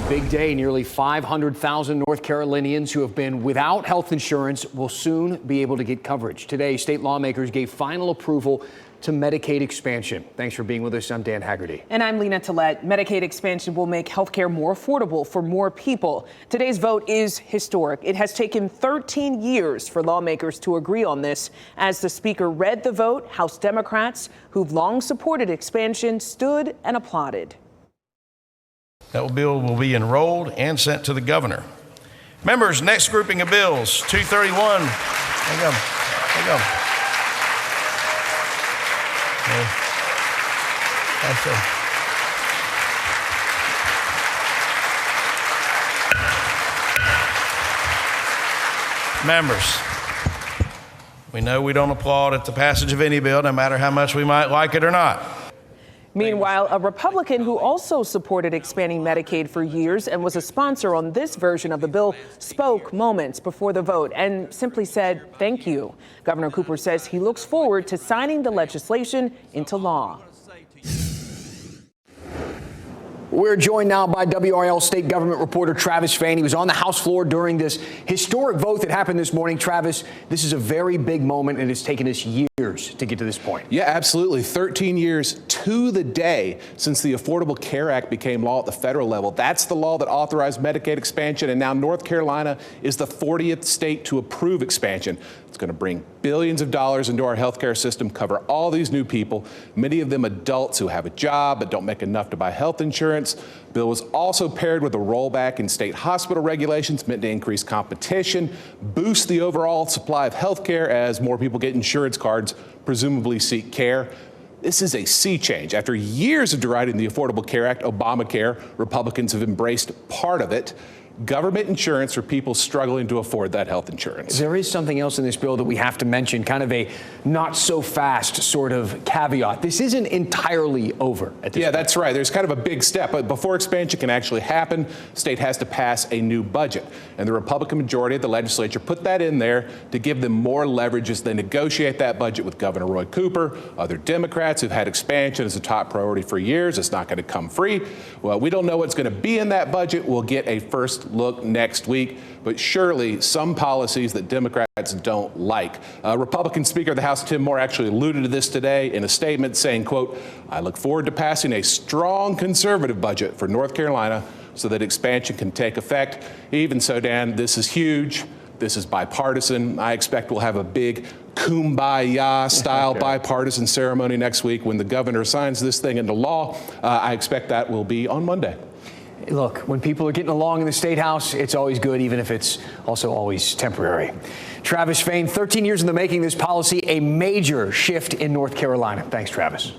big day. Nearly 500,000 North Carolinians who have been without health insurance will soon be able to get coverage. Today, state lawmakers gave final approval to Medicaid expansion. Thanks for being with us. I'm Dan Haggerty. And I'm Lena Tillett. Medicaid expansion will make health care more affordable for more people. Today's vote is historic. It has taken 13 years for lawmakers to agree on this. As the speaker read the vote, House Democrats, who've long supported expansion, stood and applauded. That bill will be enrolled and sent to the governor. Members, next grouping of bills, 231. There you go. There you go. That's it. Members, we know we don't applaud at the passage of any bill, no matter how much we might like it or not. Meanwhile, a Republican who also supported expanding Medicaid for years and was a sponsor on this version of the bill spoke moments before the vote and simply said, "Thank you." Governor Cooper says he looks forward to signing the legislation into law. We're joined now by WRAL state government reporter Travis Fain. He was on the House floor during this historic vote that happened this morning. Travis, this is a very big moment, and it's taken us years to get to this point. Yeah, absolutely. 13 years to the day since the Affordable Care Act became law at the federal level. That's the law that authorized Medicaid expansion, and now North Carolina is the 40th state to approve expansion. It's going to bring billions of dollars into our healthcare system, cover all these new people, many of them adults who have a job but don't make enough to buy health insurance. Bill was also paired with a rollback in state hospital regulations meant to increase competition, boost the overall supply of health care as more people get insurance cards, presumably seek care. This is a sea change. After years of deriding the Affordable Care Act, Obamacare, Republicans have embraced part of it. Government insurance for people struggling to afford that health insurance. There is something else in this bill that we have to mention, kind of a not so fast sort of caveat. This isn't entirely over at this point. That's right. There's kind of a big step. But before expansion can actually happen, the state has to pass a new budget. And the Republican majority of the legislature put that in there to give them more leverage as they negotiate that budget with Governor Roy Cooper, other Democrats who've had expansion as a top priority for years. It's not going to come free. Well, we don't know what's going to be in that budget. We'll get a first look next week, but surely some policies that Democrats don't like. Republican Speaker of the House Tim Moore actually alluded to this today in a statement saying, quote, "I look forward to passing a strong conservative budget for North Carolina so that expansion can take effect." Even so, Dan, this is huge. This is bipartisan. I expect we'll have a big kumbaya style bipartisan ceremony next week when the governor signs this thing into law. I expect that will be on Monday. Look, when people are getting along in the State House, it's always good, even if it's also always temporary. Travis Fain, 13 years in the making, this policy, a major shift in North Carolina. Thanks, Travis.